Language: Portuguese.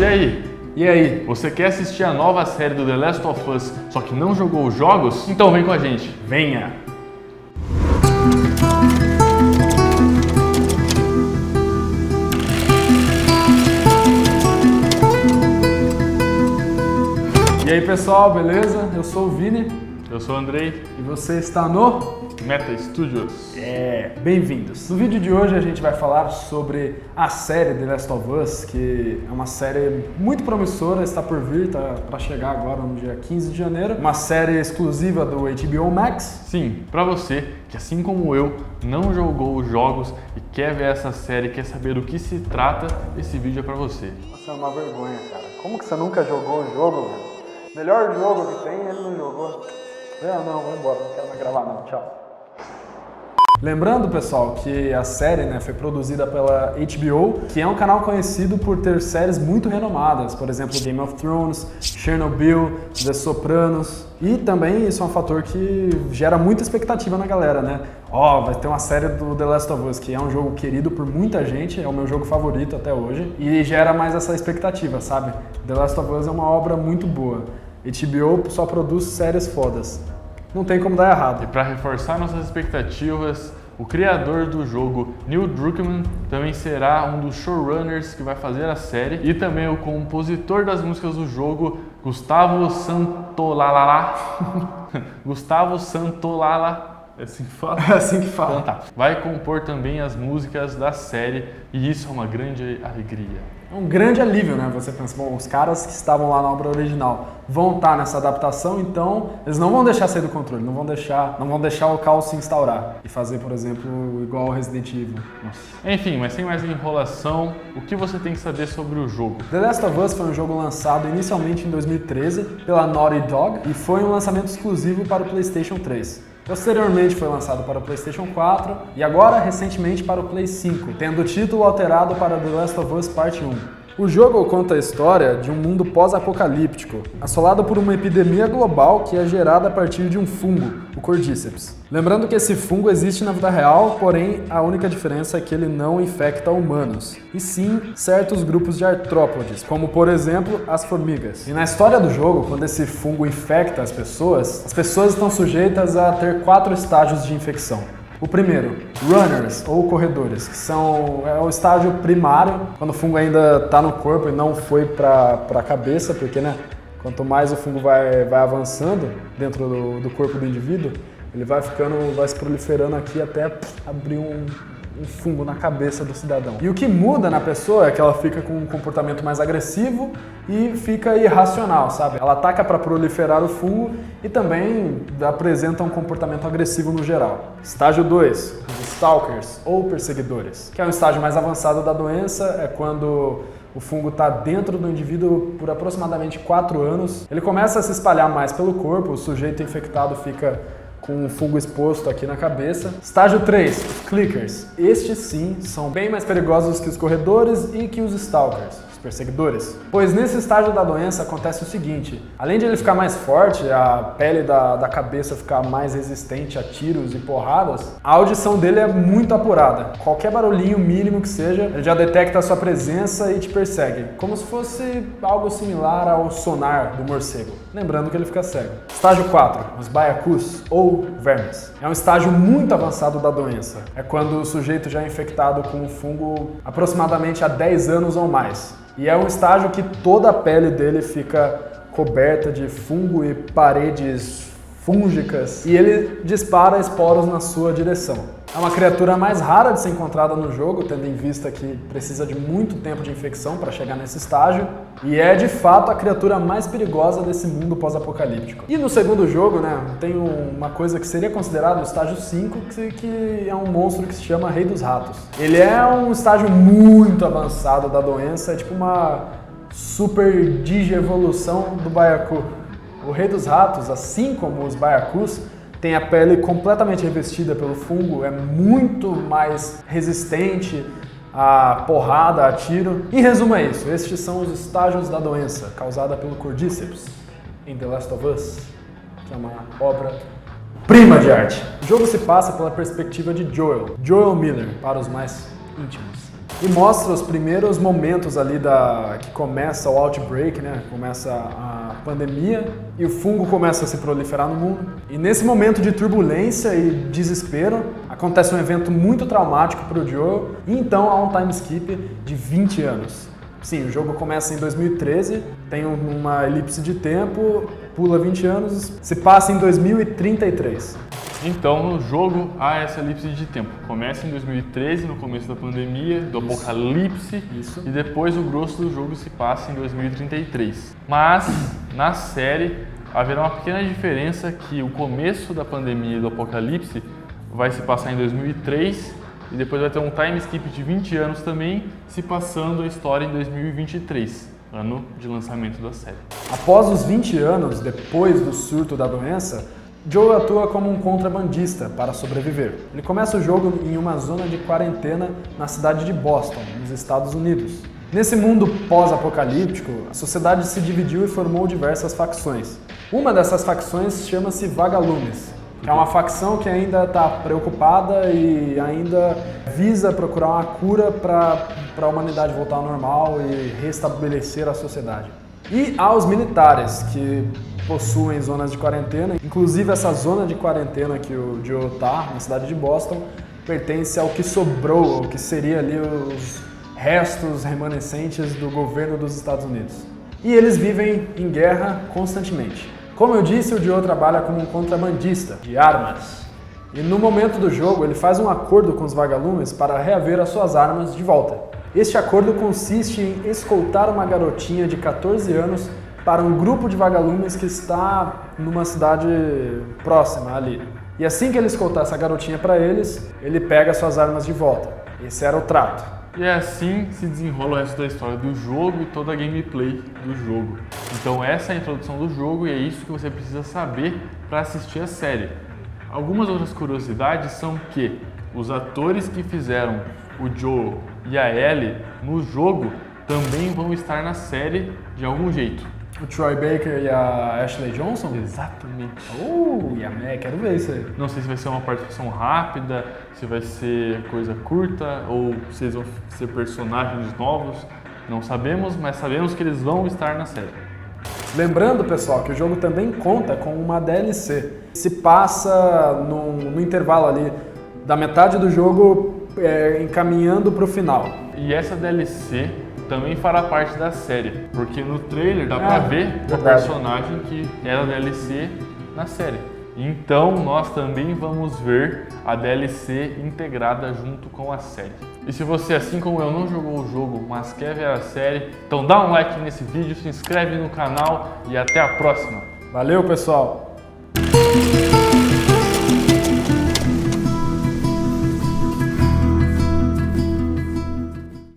E aí? E aí? Você quer assistir a nova série do The Last of Us, só que não jogou os jogos? Então vem com a gente. Venha! E aí pessoal, beleza? Eu sou o Vini. Eu sou o Andrei. E você está no Meta Studios. Bem-vindos! No vídeo de hoje a gente vai falar sobre a série The Last of Us, que é uma série muito promissora, está por vir, tá para chegar agora no dia 15 de janeiro. Uma série exclusiva do HBO Max. Sim, pra você que assim como eu não jogou os jogos e quer ver essa série, quer saber do que se trata, esse vídeo é pra você. Nossa, é uma vergonha, cara. Como que você nunca jogou o jogo, velho? Melhor jogo que tem, ele não jogou. Não, vou embora, não quero mais gravar não, tchau. Lembrando, pessoal, que a série foi produzida pela HBO, que é um canal conhecido por ter séries muito renomadas, por exemplo, Game of Thrones, Chernobyl, The Sopranos, e também isso é um fator que gera muita expectativa na galera, né? Vai ter uma série do The Last of Us, que é um jogo querido por muita gente, é o meu jogo favorito até hoje, e gera mais essa expectativa, sabe? The Last of Us é uma obra muito boa. HBO só produz séries fodas. Não tem como dar errado. E para reforçar nossas expectativas, o criador do jogo, Neil Druckmann, também será um dos showrunners que vai fazer a série, e também o compositor das músicas do jogo, Gustavo Santaolalla. Gustavo Santaolalla. É assim que fala? É assim que fala. Então tá. Vai compor também as músicas da série, e isso é uma grande alegria. É um grande alívio, né? Você pensa, bom, os caras que estavam lá na obra original vão estar nessa adaptação, então eles não vão deixar sair do controle, não vão deixar o caos se instaurar e fazer, por exemplo, igual ao Resident Evil. Nossa. Enfim, mas sem mais enrolação, o que você tem que saber sobre o jogo? The Last of Us foi um jogo lançado inicialmente em 2013 pela Naughty Dog e foi um lançamento exclusivo para o PlayStation 3. Posteriormente foi lançado para o PlayStation 4 e agora recentemente para o Play 5, tendo o título alterado para The Last of Us Parte 1. O jogo conta a história de um mundo pós-apocalíptico, assolado por uma epidemia global que é gerada a partir de um fungo, o Cordyceps. Lembrando que esse fungo existe na vida real, porém a única diferença é que ele não infecta humanos, e sim certos grupos de artrópodes, como por exemplo as formigas. E na história do jogo, quando esse fungo infecta as pessoas estão sujeitas a ter 4 estágios de infecção. O primeiro, runners, ou corredores, que é o estágio primário, quando o fungo ainda está no corpo e não foi para a cabeça, porque quanto mais o fungo vai avançando dentro do corpo do indivíduo, ele vai se proliferando aqui até abrir um fungo na cabeça do cidadão. E o que muda na pessoa é que ela fica com um comportamento mais agressivo e fica irracional, sabe? Ela ataca para proliferar o fungo e também apresenta um comportamento agressivo no geral. Estágio 2, os stalkers ou perseguidores, que é um estágio mais avançado da doença, é quando o fungo está dentro do indivíduo por aproximadamente 4 anos. Ele começa a se espalhar mais pelo corpo, o sujeito infectado fica com o fungo exposto aqui na cabeça. Estágio 3, os clickers. Estes sim são bem mais perigosos que os corredores e que os stalkers, os perseguidores. Pois nesse estágio da doença acontece o seguinte: além de ele ficar mais forte, a pele da cabeça ficar mais resistente a tiros e porradas, a audição dele é muito apurada. Qualquer barulhinho mínimo que seja, ele já detecta a sua presença e te persegue, como se fosse algo similar ao sonar do morcego. Lembrando que ele fica cego. Estágio 4, os baiacus ou vermes. É um estágio muito avançado da doença. É quando o sujeito já é infectado com o fungo aproximadamente há 10 anos ou mais. E é um estágio que toda a pele dele fica coberta de fungo e paredes fúngicas e ele dispara esporos na sua direção. É uma criatura mais rara de ser encontrada no jogo, tendo em vista que precisa de muito tempo de infecção para chegar nesse estágio, e é de fato a criatura mais perigosa desse mundo pós-apocalíptico. E no segundo jogo, tem uma coisa que seria considerado o estágio 5, que é um monstro que se chama Rei dos Ratos. Ele é um estágio muito avançado da doença, é tipo uma super digievolução do baiacu. O Rei dos Ratos, assim como os baiacus, tem a pele completamente revestida pelo fungo, é muito mais resistente a porrada, a tiro. Em resumo é isso, estes são os estágios da doença causada pelo Cordyceps em The Last of Us, que é uma obra-prima de arte. O jogo se passa pela perspectiva de Joel Miller, para os mais íntimos. e mostra os primeiros momentos ali que começa o outbreak, né? Começa a pandemia e o fungo começa a se proliferar no mundo. E nesse momento de turbulência e desespero, acontece um evento muito traumático para o Joe e então há um time skip de 20 anos. Sim, o jogo começa em 2013, tem uma elipse de tempo, pula 20 anos, se passa em 2033. Então, no jogo há essa elipse de tempo. Começa em 2013, no começo da pandemia, do apocalipse, e depois o grosso do jogo se passa em 2033. Mas, na série, haverá uma pequena diferença que o começo da pandemia e do apocalipse vai se passar em 2003 e depois vai ter um time skip de 20 anos também, se passando a história em 2023, ano de lançamento da série. Após os 20 anos, depois do surto da doença, Joe atua como um contrabandista para sobreviver. Ele começa o jogo em uma zona de quarentena na cidade de Boston, nos Estados Unidos. Nesse mundo pós-apocalíptico, a sociedade se dividiu e formou diversas facções. Uma dessas facções chama-se Vagalumes, que é uma facção que ainda está preocupada e ainda visa procurar uma cura para a humanidade voltar ao normal e restabelecer a sociedade. E há os militares, que possuem zonas de quarentena. Inclusive, essa zona de quarentena que o Joe está, na cidade de Boston, pertence ao que sobrou, ao que seria ali os restos remanescentes do governo dos Estados Unidos. E eles vivem em guerra constantemente. Como eu disse, o Joe trabalha como um contrabandista de armas. E no momento do jogo, ele faz um acordo com os vagalumes para reaver as suas armas de volta. Este acordo consiste em escoltar uma garotinha de 14 anos para um grupo de vagalumes que está numa cidade próxima ali. E assim que ele escoltar essa garotinha para eles, ele pega suas armas de volta. Esse era o trato. E é assim que se desenrola o resto da história do jogo e toda a gameplay do jogo. Então essa é a introdução do jogo e é isso que você precisa saber para assistir a série. Algumas outras curiosidades são que os atores que fizeram o Joe e a Ellie no jogo também vão estar na série de algum jeito. O Troy Baker e a Ashley Johnson? Exatamente. Quero ver isso aí. Não sei se vai ser uma participação rápida, se vai ser coisa curta ou se eles vão ser personagens novos. Não sabemos, mas sabemos que eles vão estar na série. Lembrando, pessoal, que o jogo também conta com uma DLC. Se passa no intervalo ali da metade do jogo encaminhando para o final. E essa DLC também fará parte da série, porque no trailer dá pra ver o personagem que era DLC na série. Então nós também vamos ver a DLC integrada junto com a série. E se você, assim como eu, não jogou o jogo, mas quer ver a série, então dá um like nesse vídeo, se inscreve no canal e até a próxima. Valeu, pessoal!